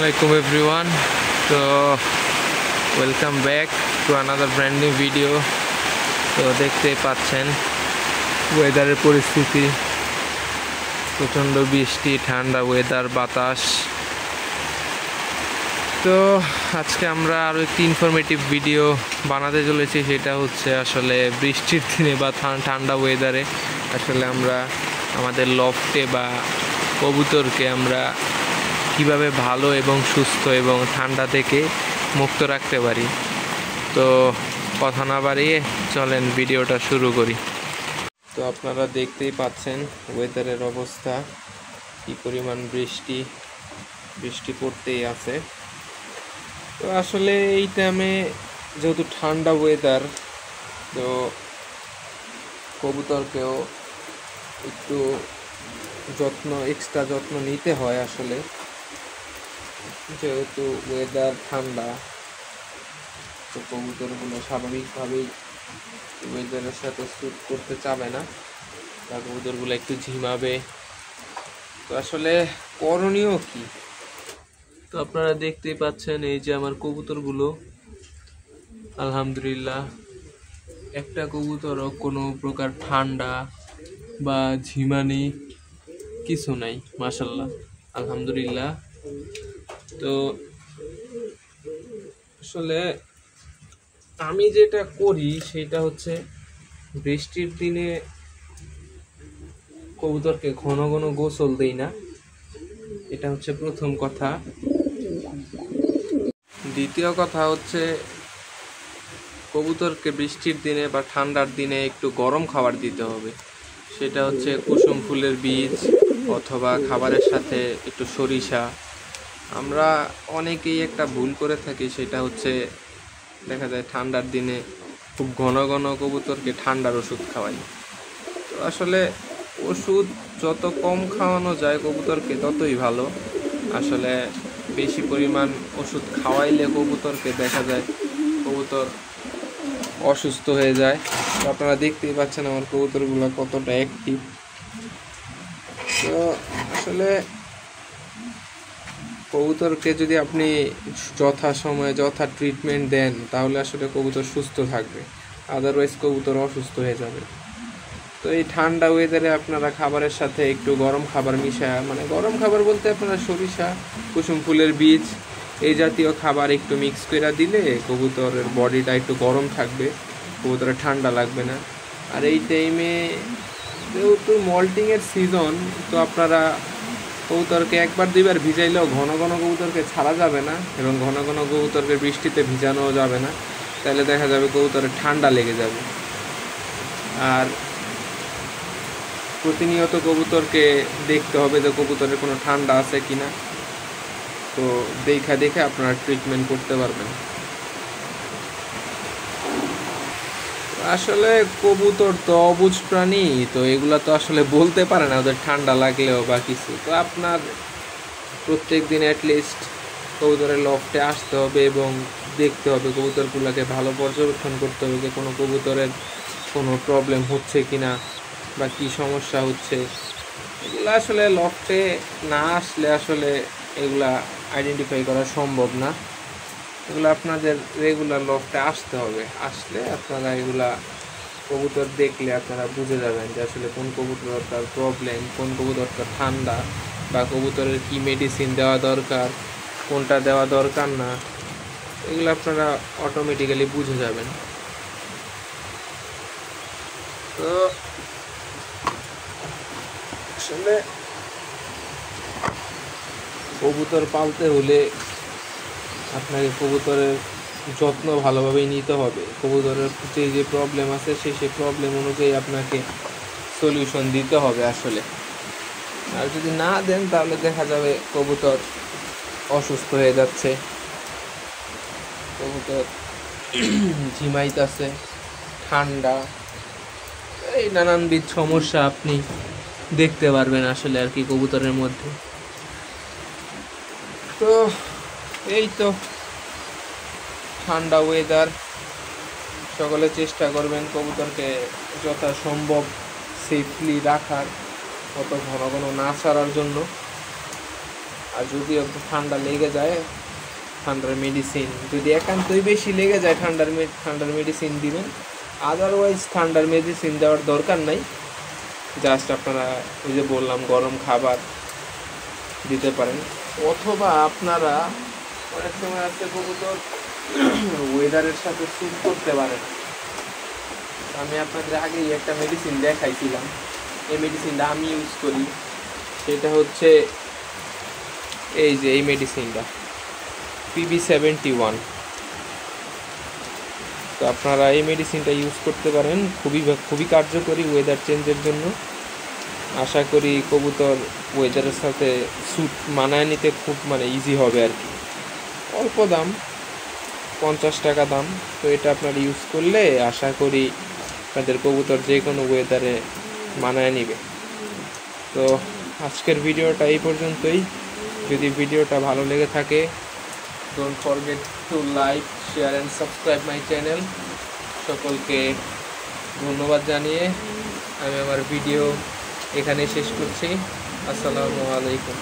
Assalamualaikum everyone. So welcome back to another brand new video. তো দেখতে পাচ্ছেন ওয়েদারের পরিস্থিতি, প্রচণ্ড বৃষ্টি, ঠান্ডা ওয়েদার, বাতাস। তো আজকে আমরা আরও একটি ইনফরমেটিভ ভিডিও বানাতে চলেছি। সেটা হচ্ছে আসলে বৃষ্টির দিনে বা ঠান্ডা ওয়েদারে আসলে আমরা আমাদের লফটে বা কবুতরকে আমরা কিভাবে ভালো এবং সুস্থ এবং ঠান্ডা থেকে মুক্ত রাখতে পারি। তো কথা না বাড়িয়ে চলেন ভিডিওটা শুরু করি। তো আপনারা দেখতেই পাচ্ছেন ওয়েদারের অবস্থা, কি পরিমাণ বৃষ্টি পড়তেই আছে। তো আসলে এই টাইমে যেহেতু ঠান্ডা ওয়েদার, তো কবুতরকেও একটু এক্সট্রা যত্ন নিতে হয়। আসলে যেহেতু ওয়েদার ঠান্ডা, তো কবুতরগুলো স্বাভাবিকভাবেই ওয়েদারের সাথে স্যুট করতে চাবে না, বা কবুতরগুলো একটু ঝিমাবে। তো আসলে করণীয় কি? তো আপনারা দেখতেই পাচ্ছেন এই যে আমার কবুতরগুলো, আলহামদুলিল্লাহ একটা কবুতরও কোনো প্রকার ঠান্ডা বা ঝিমানি কিছু নাই, মাশাআল্লাহ, আলহামদুলিল্লাহ। তো আসলে আমি যেটা করি সেটা হচ্ছে বৃষ্টির দিনে কবুতরকে ঘন ঘন গোসল দেই না, এটা হচ্ছে প্রথম কথা। দ্বিতীয় কথা হচ্ছে কবুতরকে বৃষ্টির দিনে বা ঠান্ডার দিনে একটু গরম খাবার দিতে হবে। সেটা হচ্ছে কুসুম ফুলের বীজ অথবা খাবারের সাথে একটু সরিষা। আমরা অনেকেই একটা ভুল করে থাকি, সেটা হচ্ছে দেখা যায় ঠান্ডার দিনে খুব ঘন ঘন কবুতরকে ঠান্ডার ওষুধ খাওয়াই। তো আসলে ওষুধ যত কম খাওয়ানো যায় কবুতরকে ততই ভালো। আসলে বেশি পরিমাণ ওষুধ খাওয়াইলে কবুতরকে দেখা যায় কবুতর অসুস্থ হয়ে যায়। তো আপনারা দেখতেই পাচ্ছেন আমার কবুতরগুলো কতটা অ্যাক্টিভ। তো আসলে কবুতরকে যদি আপনি যথাসময়ে যথা ট্রিটমেন্ট দেন তাহলে আসলে কবুতর সুস্থ থাকবে, আদারওয়াইজ কবুতর অসুস্থ হয়ে যাবে। তো এই ঠান্ডা ওয়েদারে আপনারা খাবারের সাথে একটু গরম খাবার মিশায়, মানে গরম খাবার বলতে আপনারা সরিষা, কুসুম ফুলের বীজ এই জাতীয় খাবার একটু মিক্স করে দিলে কবুতরের বডিটা একটু গরম থাকবে, কবুতরের ঠান্ডা লাগবে না। আর এই টাইমে যেহেতু মল্টিংয়ের সিজন, তো আপনারা কবুতরকে একবার দুইবার ভিজাইলেও ঘন ঘন কবুতরকে ছাড়া যাবে না, এবং ঘন ঘন কবুতরকে বৃষ্টিতে ভিজানোও যাবে না, তাহলে দেখা যাবে কবুতরের ঠান্ডা লেগে যাবে। আর প্রতিনিয়ত কবুতরকে দেখতে হবে যে কবুতরের কোনো ঠান্ডা আছে কিনা, তো দেখে আপনারা ট্রিটমেন্ট করতে পারবেন। আসলে কবুতর তো অবুঝ প্রাণী, তো এগুলা তো আসলে বলতে পারে না ওদের ঠান্ডা লাগলেও বা কিছু। তো আপনার প্রত্যেক দিন অ্যাটলিস্ট কবুতরের লফটে আসতে হবে এবং দেখতে হবে, কবুতরগুলোকে ভালো পর্যবেক্ষণ করতে হবে যে কোনো কবুতরের কোনো প্রবলেম হচ্ছে কিনা বা কি সমস্যা হচ্ছে। এগুলো আসলে লফটে না আসলে আসলে এগুলা আইডেন্টিফাই করা সম্ভব না। এগুলো আপনাদের রেগুলার লফটে আসতে হবে, আসলে আপনারা এগুলা কবুতর দেখলে আপনারা বুঝে যাবেন যে আসলে কোন কবুতরটার প্রবলেম, কোন কবুতরটার ঠান্ডা, বা কবুতরের কি মেডিসিন দেওয়া দরকার, কোনটা দেওয়া দরকার না, এগুলো আপনারা অটোমেটিক্যালি বুঝে যাবেন। তো আসলে কবুতর পালতে হলে আপনাকে কবুতরের যত্ন ভালোভাবেই নিতে হবে। কবুতরের যে প্রবলেম আছে সেই প্রবলেম অনুযায়ী আপনাকে সলিউশন দিতে হবে আসলে। আর যদি না দেন তাহলে দেখা যাবে কবুতর অসুস্থ হয়ে যাচ্ছে, কবুতর ঝিমাইতেছে, ঠান্ডা, এই নানানবিধ সমস্যা আপনি দেখতে পারবেন আসলে আর কি কবুতরের মধ্যে। তো এই তো ঠান্ডা ওয়েদার, সকলে চেষ্টা করবেন কবুতরকে যথাসম্ভব সেফলি রাখার, অত ঘন ঘন না ছাড়ার জন্য। আর যদি একটু ঠান্ডা লেগে যায় ঠান্ডার মেডিসিন, যদি একান্তই বেশি লেগে যায় ঠান্ডার মেডিসিন দিবেন। আদারওয়াইজ ঠান্ডার মেডিসিন দেওয়ার দরকার নাই, জাস্ট আপনারা ওই যে বললাম গরম খাবার দিতে পারেন। অথবা আপনারা অনেক সময় আছে কবুতর ওয়েদারের সাথে স্যুট করতে পারেন। আমি আপনাদের আগেই একটা মেডিসিন দেখাইছিলাম, এই মেডিসিনটা আমি ইউজ করি, সেটা হচ্ছে এই যে এই মেডিসিনটা PB71। তো আপনারা এই মেডিসিনটা ইউজ করতে পারেন, খুবই কার্যকরী ওয়েদার চেঞ্জের জন্য। আশা করি কবুতর ওয়েদারের সাথে স্যুট মানায় নিতে খুব ইজি হবে আর কি। অল্প দাম, 50 টাকা দাম। তো এটা আপনারা ইউজ করলে আশা করি আপনাদের কবুতর যে কোনো ওয়েদারে মানায় নিবে। তো আজকের ভিডিওটা এই পর্যন্তই। যদি ভিডিওটা ভালো লেগে থাকে, don't forget to like, share and subscribe my channel. সকলকে ধন্যবাদ জানিয়ে আমি আমার ভিডিও এখানে শেষ করছি। আসসালামু আলাইকুম।